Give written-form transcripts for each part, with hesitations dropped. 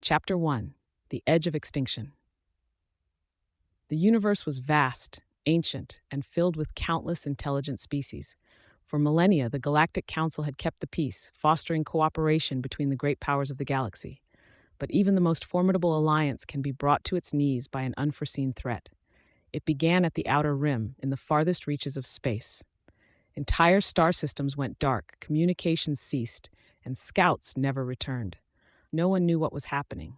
Chapter 1: The Edge of Extinction. The universe was vast, ancient, and filled with countless intelligent species. For millennia, the Galactic Council had kept the peace, fostering cooperation between the great powers of the galaxy. But even the most formidable alliance can be brought to its knees by an unforeseen threat. It began at the outer rim, in the farthest reaches of space. Entire star systems went dark, communications ceased, and scouts never returned. No one knew what was happening.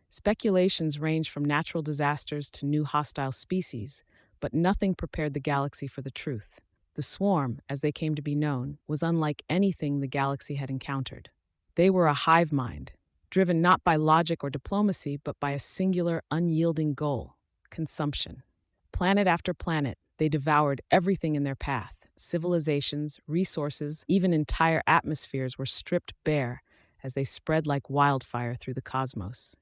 Speculations ranged from natural disasters to new hostile species, but nothing prepared the galaxy for the truth. The swarm, as they came to be known, was unlike anything the galaxy had encountered. They were a hive mind, driven not by logic or diplomacy, but by a singular, unyielding goal: consumption. Planet after planet, they devoured everything in their path. Civilizations, resources, even entire atmospheres were stripped bare as they spread like wildfire through the cosmos.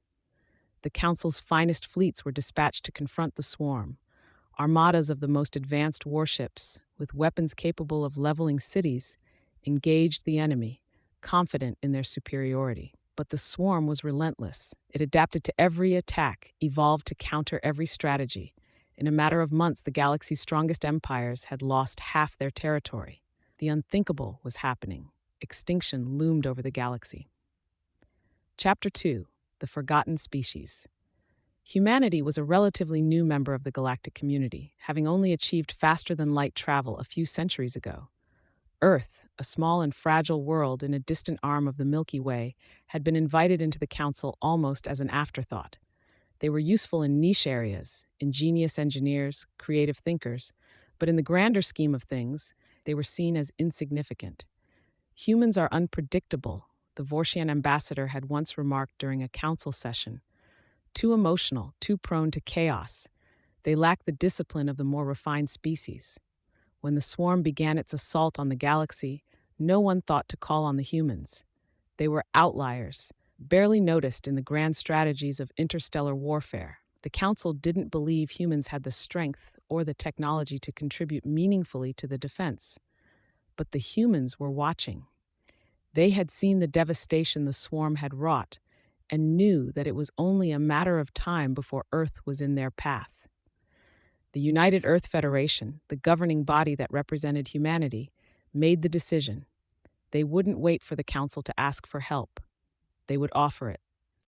The Council's finest fleets were dispatched to confront the swarm. Armadas of the most advanced warships, with weapons capable of leveling cities, engaged the enemy, confident in their superiority. But the swarm was relentless. It adapted to every attack, evolved to counter every strategy. In a matter of months, the galaxy's strongest empires had lost half their territory. The unthinkable was happening. Extinction loomed over the galaxy. Chapter 2: The Forgotten Species. Humanity was a relatively new member of the galactic community, having only achieved faster-than-light travel a few centuries ago. Earth, a small and fragile world in a distant arm of the Milky Way, had been invited into the Council almost as an afterthought. They were useful in niche areas, ingenious engineers, creative thinkers, but in the grander scheme of things, they were seen as insignificant. Humans are unpredictable, the Vortian ambassador had once remarked during a council session. Too emotional, too prone to chaos. They lack the discipline of the more refined species. When the swarm began its assault on the galaxy, no one thought to call on the humans. They were outliers, barely noticed in the grand strategies of interstellar warfare. The Council didn't believe humans had the strength or the technology to contribute meaningfully to the defense. But the humans were watching. They had seen the devastation the swarm had wrought and knew that it was only a matter of time before Earth was in their path. The United Earth Federation, the governing body that represented humanity, made the decision. They wouldn't wait for the Council to ask for help. They would offer it.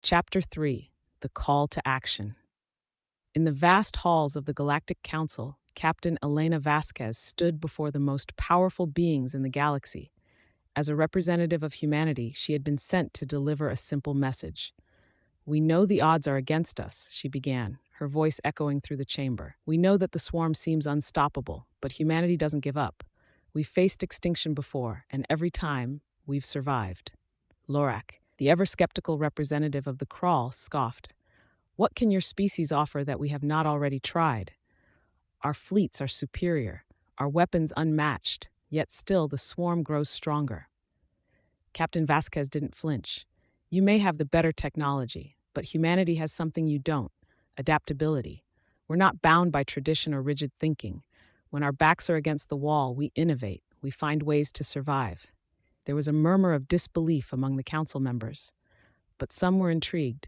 Chapter 3: The Call to Action. In the vast halls of the Galactic Council, Captain Elena Vasquez stood before the most powerful beings in the galaxy. As a representative of humanity, she had been sent to deliver a simple message. "We know the odds are against us," she began, her voice echoing through the chamber. "We know that the swarm seems unstoppable, but humanity doesn't give up. We've faced extinction before, and every time, we've survived." Lorak, the ever-skeptical representative of the Crawl, scoffed. "What can your species offer that we have not already tried? Our fleets are superior, our weapons unmatched, yet still the swarm grows stronger." Captain Vasquez didn't flinch. "You may have the better technology, but humanity has something you don't: adaptability. We're not bound by tradition or rigid thinking. When our backs are against the wall, we innovate, we find ways to survive." There was a murmur of disbelief among the council members, but some were intrigued.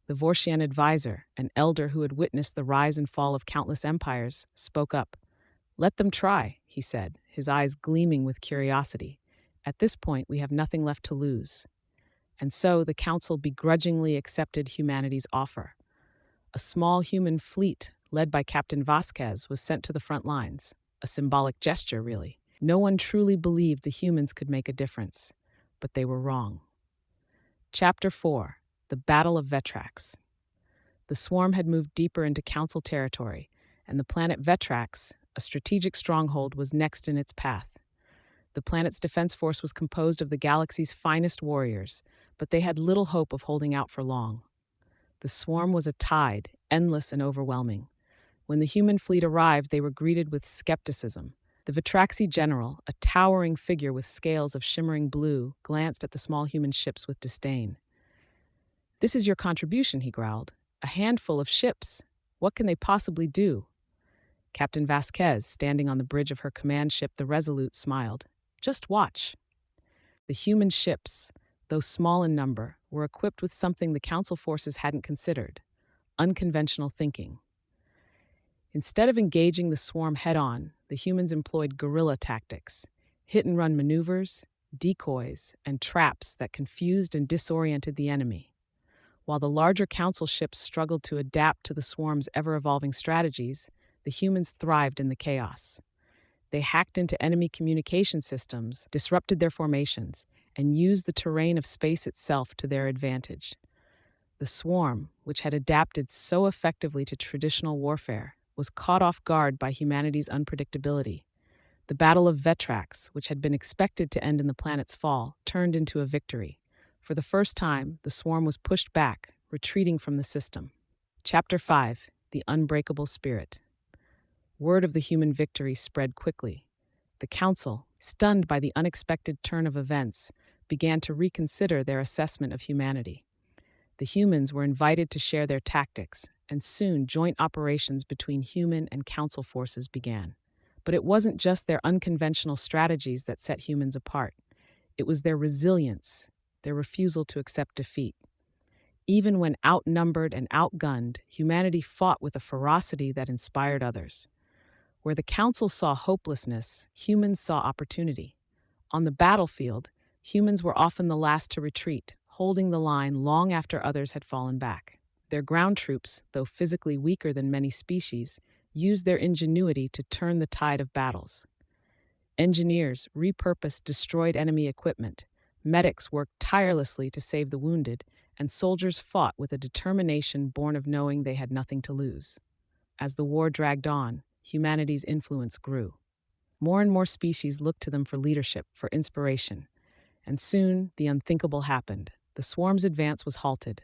The Vortian advisor, an elder who had witnessed the rise and fall of countless empires, spoke up. "Let them try," he said, his eyes gleaming with curiosity. "At this point, we have nothing left to lose." And so the council begrudgingly accepted humanity's offer. A small human fleet, led by Captain Vasquez, was sent to the front lines. A symbolic gesture, really. No one truly believed the humans could make a difference, but they were wrong. Chapter 4: The Battle of Vetrax. The swarm had moved deeper into council territory, and the planet Vetrax, a strategic stronghold, was next in its path. The planet's defense force was composed of the galaxy's finest warriors, but they had little hope of holding out for long. The swarm was a tide, endless and overwhelming. When the human fleet arrived, they were greeted with skepticism. The Vetraxi general, a towering figure with scales of shimmering blue, glanced at the small human ships with disdain. "This is your contribution," he growled. "A handful of ships. What can they possibly do?" Captain Vasquez, standing on the bridge of her command ship, the Resolute, smiled. "Just watch." The human ships, though small in number, were equipped with something the Council forces hadn't considered: unconventional thinking. Instead of engaging the swarm head-on, the humans employed guerrilla tactics, hit-and-run maneuvers, decoys, and traps that confused and disoriented the enemy. While the larger Council ships struggled to adapt to the swarm's ever-evolving strategies, the humans thrived in the chaos. They hacked into enemy communication systems, disrupted their formations, and used the terrain of space itself to their advantage. The swarm, which had adapted so effectively to traditional warfare, was caught off guard by humanity's unpredictability. The Battle of Vetrax, which had been expected to end in the planet's fall, turned into a victory. For the first time, the swarm was pushed back, retreating from the system. Chapter 5: The Unbreakable Spirit. Word of the human victory spread quickly. The Council, stunned by the unexpected turn of events, began to reconsider their assessment of humanity. The humans were invited to share their tactics, and soon joint operations between human and Council forces began. But it wasn't just their unconventional strategies that set humans apart. It was their resilience, their refusal to accept defeat. Even when outnumbered and outgunned, humanity fought with a ferocity that inspired others. Where the Council saw hopelessness, humans saw opportunity. On the battlefield, humans were often the last to retreat, holding the line long after others had fallen back. Their ground troops, though physically weaker than many species, used their ingenuity to turn the tide of battles. Engineers repurposed destroyed enemy equipment, medics worked tirelessly to save the wounded, and soldiers fought with a determination born of knowing they had nothing to lose. As the war dragged on, humanity's influence grew. More and more species looked to them for leadership, for inspiration. And soon, the unthinkable happened. The swarm's advance was halted.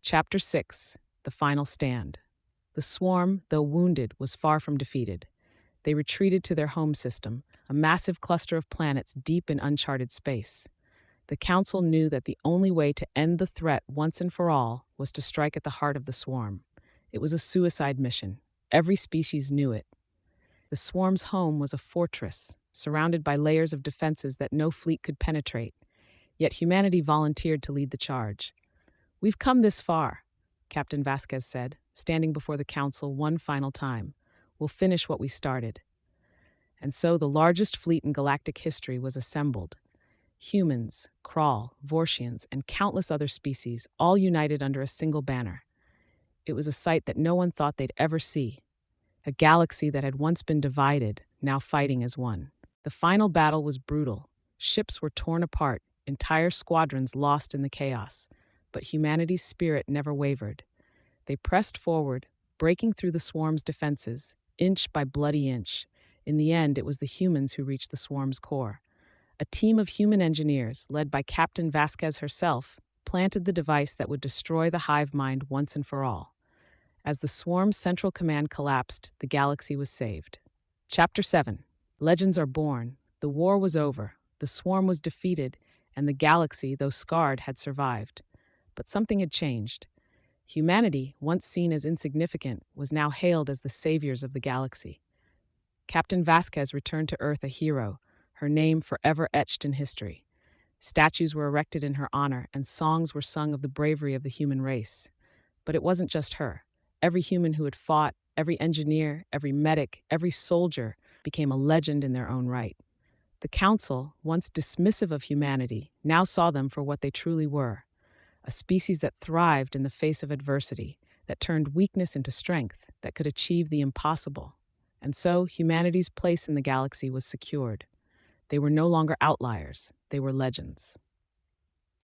Chapter 6: The Final Stand. The swarm, though wounded, was far from defeated. They retreated to their home system, a massive cluster of planets deep in uncharted space. The Council knew that the only way to end the threat once and for all was to strike at the heart of the swarm. It was a suicide mission. Every species knew it. The swarm's home was a fortress, surrounded by layers of defenses that no fleet could penetrate. Yet humanity volunteered to lead the charge. "We've come this far," Captain Vasquez said, standing before the Council one final time. "We'll finish what we started." And so the largest fleet in galactic history was assembled. Humans, Krall, Vortians, and countless other species, all united under a single banner. It was a sight that no one thought they'd ever see. A galaxy that had once been divided, now fighting as one. The final battle was brutal. Ships were torn apart, entire squadrons lost in the chaos. But humanity's spirit never wavered. They pressed forward, breaking through the swarm's defenses, inch by bloody inch. In the end, it was the humans who reached the swarm's core. A team of human engineers, led by Captain Vasquez herself, planted the device that would destroy the hive mind once and for all. As the swarm's central command collapsed, the galaxy was saved. Chapter 7: Legends are born. The war was over, the swarm was defeated, and the galaxy, though scarred, had survived. But something had changed. Humanity, once seen as insignificant, was now hailed as the saviors of the galaxy. Captain Vasquez returned to Earth a hero, her name forever etched in history. Statues were erected in her honor, and songs were sung of the bravery of the human race. But it wasn't just her. Every human who had fought, every engineer, every medic, every soldier became a legend in their own right. The Council, once dismissive of humanity, now saw them for what they truly were: a species that thrived in the face of adversity, that turned weakness into strength, that could achieve the impossible. And so, humanity's place in the galaxy was secured. They were no longer outliers, they were legends.